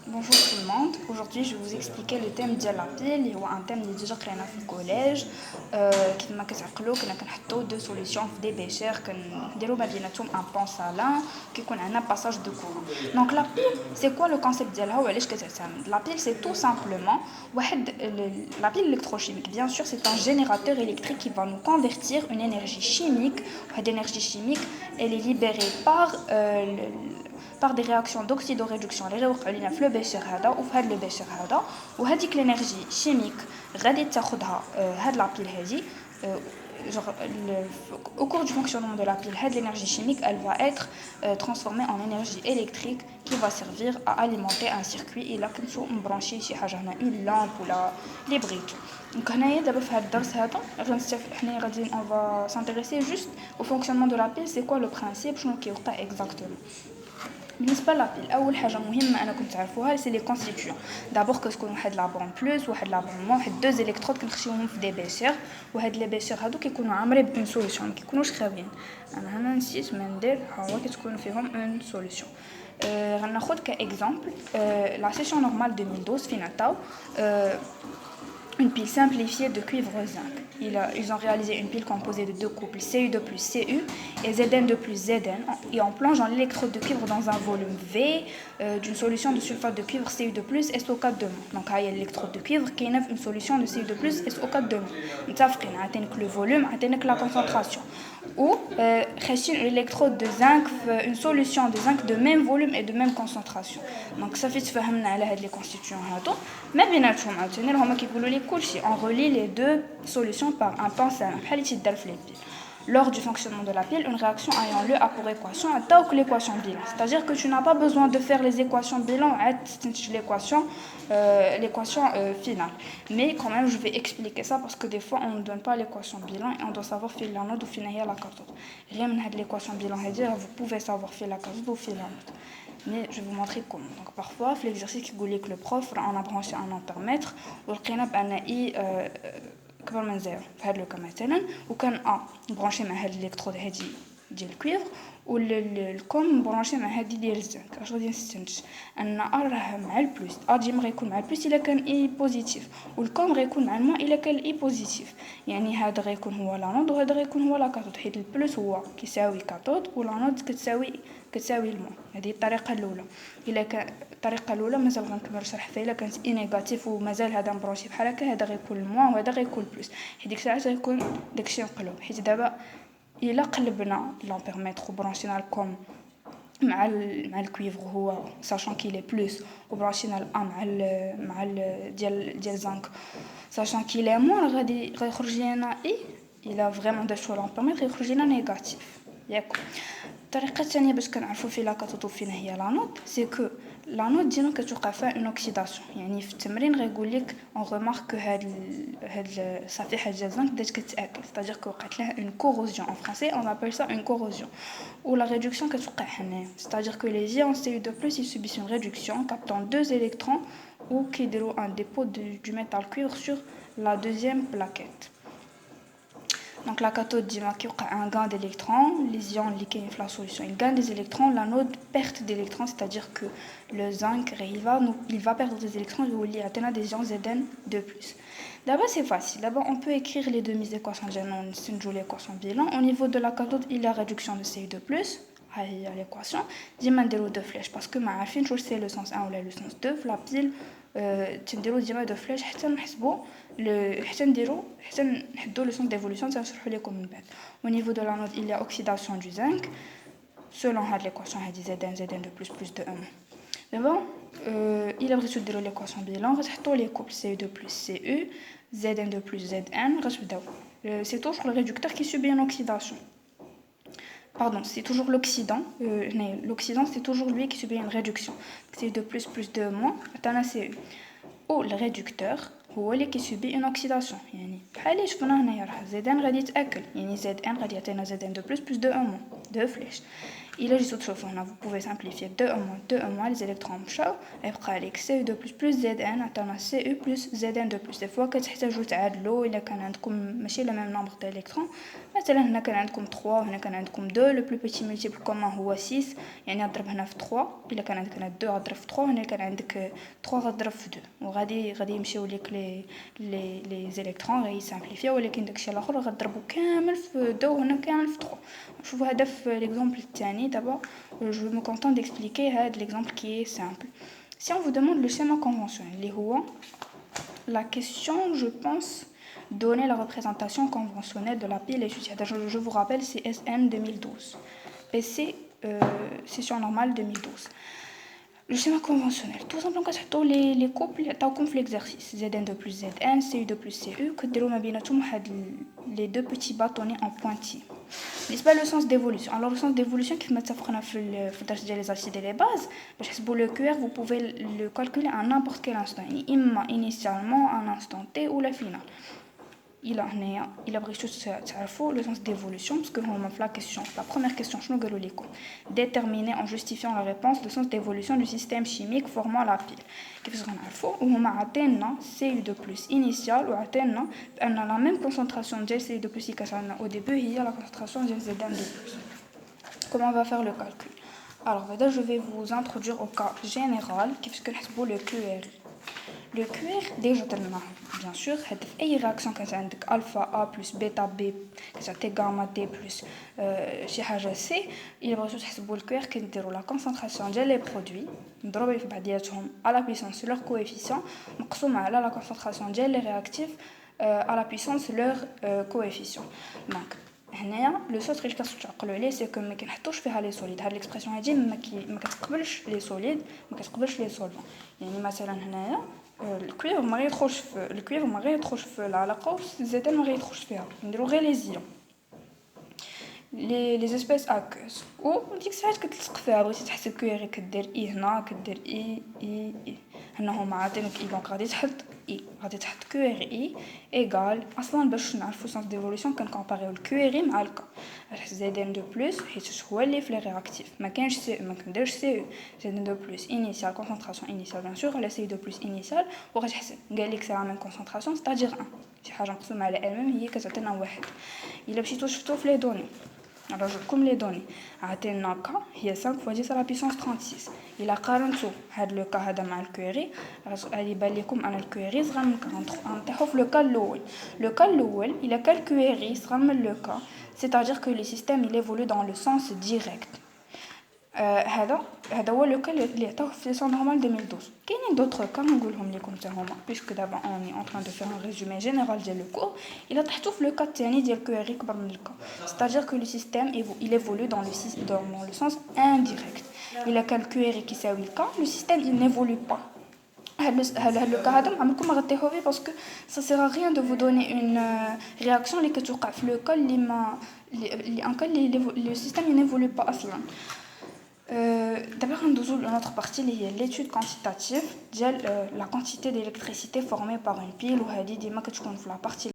Bonjour tout le monde. Aujourd'hui, je vais vous expliquer le thème de la pile. Il y a un thème اللي déjà قريناه في الكوليج. كيما كتعقلوا كنا كنحطوا deux solutions في des béchers كنديروا ما بيناتهم un pont salin كيكون عندنا passage de courant. Donc la pile, c'est quoi le concept ديالها وعلاش كتعتمد؟ La pile, c'est tout simplement la pile électrochimique. Bien sûr, c'est un générateur électrique qui va nous convertir une énergie chimique. Cette énergie chimique, elle est libérée par des réactions d'oxydoréduction اللي غيوقعوا لينا في لو بيشر هذا وفي هذا لو بيشر هذا وهذيك الانرجي شيميك غادي تاخذها هاد لابيل هذه au cours du fonctionnement de la pile, l'énergie chimique, elle va être transformée en énergie électrique qui va servir à alimenter un circuit. Et là, comme on branche une lampe ou les briques. Donc, on va s'intéresser juste au fonctionnement de la pile. C'est quoi le principe? Exactement. بالنسبه لابيل اول حاجه مهمه انكم تعرفوها سي لي كونستيتيون دابور كتكون واحد لابون بلس واحد لابون مون واحد دوز الكترود كنخشيوهم في دي بيشير وهاد لي بيشير هادو كيكونوا عامرين بون سوليوشن ما كيكونوش خاويين انا هنا نسيت ما ندير ها هو كتكون فيهم اون سوليوشن غناخذ كاكزامبل لا سيسيون نورمال 2012 فين عطاو une pile simplifiée de cuivre zinc. Ils ont réalisé une pile composée de deux couples CU2 plus CU et Zn2 plus Zn et on plonge en l'électrode de cuivre dans un volume V d'une solution de sulfate de cuivre CU2 plus SO4 Donc il y a l'électrode de cuivre qui est une solution de CU2 plus SO4 متفقين عطينك le volume عطينك la concentration ou l'électrode de zinc une solution de zinc de même volume et de même concentration. Donc ça fait تفهمنا على هاد les constituants هادو ما بيناتهم عاوتاني هما كيقولوا لي كلشي on relie les deux solutions par un pont salin بحال اللي تيدار في les piles. Lors du fonctionnement de la pile, une réaction ayant lieu a pour équation l'équation bilan. C'est-à-dire que tu n'as pas besoin de faire les équations bilan l'équation finale. Mais quand même, je vais expliquer ça parce que des fois, on ne donne pas l'équation bilan et on doit savoir faire l'anode ou finir la cathode. Rien de l'équation bilan, vous pouvez savoir faire la cathode ou faire l'anode. Mais je vais vous montrer comment. Donc parfois, l'exercice qui dit que le prof, on a branché un ampèremètre, ou قبل ما نزيرو في هذا لوكا مثلا وكان برونشي مع هاد الالكترود هادي ديال الكويفر والكم برونشي مع هادي ديال الزنك. اش غادي نستنتج ان راه مع البلس ديما غيكون مع البلس الا كان اي بوزيتيف والكم غيكون مع الموان الا كان اي بوزيتيف. يعني هذا غيكون هو لانود وهذا غيكون هو لا كاثود حيت البلس هو كيساوي كاثود والانود كتساوي الموان. هذه الطريقه الاولى. الا كان الطريقه الاولى مازال غنكمل شرح فيها الا كانت اي نيجاتيف ومازال هذا مبروشي بحال هكا هذا غيكون الموان وهذا غيكون بلس حيت ديك الساعه غيكون داكشي مقلوب. حيت دابا الا قلبنا لامبيرميتر وبرونشينا الكوم مع الكويفر هو ساشون كي لي بلس وبرونشينا الان مع ديال زنك ساشون كي لي موان غادي يخرج لينا اي الا فريمون داشو لامبيرميتر يخرج لينا نيجاتيف. ياك الطريقه الثانيه باش كنعرفوا في لا كاثود وفين هي لانود سي كو لانود ديالنا كتوقع فيها اون اوكسيداسيون. يعني في التمرين غيقول لك اون ريمارك هاد الصفيحه ديال الزنك بدات كتاكل ستادير كو وقعت لها اون كوروزيون ان فرونسي اون ابل سا اون كوروزيون ou la réduction كتوقع هنايا. c'est-à-dire que les ions CU2+ ils subissent une réduction captant deux électrons ou كيديروا un dépôt du métal cuivre sur la deuxième plaquette. Donc la cathode ديما كيوقع un gain d'électrons, les ions اللي كاين في la solution ils gagnent des électrons, l'anode perte d'électrons, c'est-à-dire que le zinc il va perdre des électrons et يولي يعطينا des ions Zn2+. D'abord c'est facile, d'abord on peut écrire les demi-équations ديالنا نستنتجوا l'équation bilan. Au niveau de la cathode il y a réduction de CU2+, ها هي l'équation ديما نديرو دو فلاش باسكو ما عارفين واش سي لو سونس 1 ولا لو سونس 2 في لا بيل تنديرو ديما دو فلاش حتى نحسبوا حتى نحدو لو سونس ديفولوشن تنشرحو لكم من بعد. Au niveau de l'anode il y a oxydation du zinc selon هاد l'équation هادي Zn2+ plus 2 دابا الا بغيتو ديروا l'équation bilan غتحطوا لي كوبل CU2 plus CU Zn2 plus Zn غتبداو c'est toujours le réducteur qui subit une oxydation. Pardon, c'est toujours l'oxydant. L'oxydant, c'est toujours lui qui subit une réduction. CU2 plus 2 moins, atteint CU. Ou le réducteur, هو اللي كيسوبي اون اوكسيداسيون. يعني بحال اللي شفنا هنايا راه زدان غادي يتاكل يعني زد ان غادي يعطينا Zn2+ plus 2 موان دو فلاش. الا جيتو تشوفوا هنا vous pouvez simplifier 2 موان les électrons مشاو يبقى عليك CU2+ plus Zn عطانا CU plus Zn2+. دي فوا كتحتاجوا تعادلوا الا كان عندكم ماشي لا ميم نومبر ديال الكترون مثلا هنا كان عندكم 3 وهنا كان عندكم 2. لو بلو بيتي مولتيبل كومون هو 6 يعني غضرب هنا في 3. الا كان عندك هنا 2 غضرب في 3 هنا كان عندك 3 غضرب في 2 وغادي يمشيو ليك لي زيليكترون غادي سامبليفيا ولكن داكشي الاخر غضربو كامل في 2 وهنا كامل في 3. شوفوا هذا في ليكزامبل الثاني دابا جو مو كونطون ديكسبليكي هذا ليكزامبل كي سامبل. Si on vous demande le schéma conventionnel, la question, je pense, donner la représentation conventionnelle de la pile étudiée. Je vous rappelle, c'est SM 2012. PC, session normale 2012. Le schéma conventionnel, tout simplement, quand les couples, comme l'exercice Zn2 plus Zn, Cu2 plus Cu, que les deux petits bâtonnets en pointillés. N'est-ce pas le sens d'évolution? Alors, le sens d'évolution, qui met ça les acides et les bases, pour le QR, vous pouvez le calculer à n'importe quel instant, initialement, à un instant T ou la finale. Il a pris le sens d'évolution, parce que la première question, déterminer en justifiant la réponse le sens d'évolution du système chimique formant la pile. On a atteint Cu2 plus initial, ou atteint la même concentration de Cu2 plus au début, il y a la concentration de Zn2 plus. Comment on va faire le calcul? Alors, je vais vous introduire au cas général, qui est le QR. Le QR, déjà, bien sûr, أي réaction كانت عندك alpha A plus bêta B كتعطي gamma D plus شي حاجة C. إلا بغيتو تحسبوا ال QR كنديروا la concentration ديال les produits مضروبين في بعضياتهم à la puissance leur coefficient مقسومة على la concentration ديال les réactifs à la puissance leur coefficient. Donc هنايا لو سوتر اللي كتعقلوا عليه سي كو ما كنحطوش فيها لي سوليد. هاد ليكسبرسيون هادي ما كتقبلش لي سوليد ما كتقبلش لي سولفون. يعني مثلا هنايا الكوير ما غيدخلش في العلاقه والزيتون ما غيدخلش فيها نديرو غير لي زيون لي اسبيس اكوس و ديك الساعات كتلصق فيها. بغيتي تحسب كوير كدير اي هنا كدير اي هنا هما عاطينك اي دونك غادي تحط كوير اي ايغال اصلا باش نعرفو سونس ديفولوشن كنكومباريو الكوير مع الكا زيدين دو بلس حيت هو اللي في لي رياكتيف ما كاينش سي ما كنديرش سي زيدين دو بلس انيشال كونسونطراسيون انيشال بيان سور على سي دو بلس انيشال وغتحسب قال لك سي لا ميم كونسونطراسيون ستادير 1 شي حاجه مقسومه على ال ميم هي كتعطينا واحد. الا مشيتو شفتو في لي دوني نرجعكم لي دوني عطينا كا هي 5 fois 10 à la puissance 36. الا قارنتو هاد لو كا هذا مع الكويري غادي يبان لكم ان الكويري صغر من 43. نطيحو في لو كا الاول الا كان الكويري صغر من لو كا c'est-à-dire que le système il évolue dans le sens direct. هذا هو لو كا اللي عطاوه في سيسيون نورمال 2012. كاينين دوطر كا نقولهم لكم حتى هما بيسكو دابا اوني اون تران دو فير ان ريزومي جينيرال ديال لو كور. الا طحتو في لو كا الثاني ديال كويري كبر من الكا c'est-à-dire que le système il évolue dans le sens indirect. الا كان كويري كيساوي الكا le système il n'évolue pas. le cas هذا عمركم ما غطيحوه فيه باسكو ça sert à rien de vous donner une réaction اللي كتوقع في لو كا اللي ما اللي ان كا اللي le système il n'évolue pas اصلا. D'abord, on a notre partie qui est l'étude quantitative de la quantité d'électricité formée par une pile ou la partie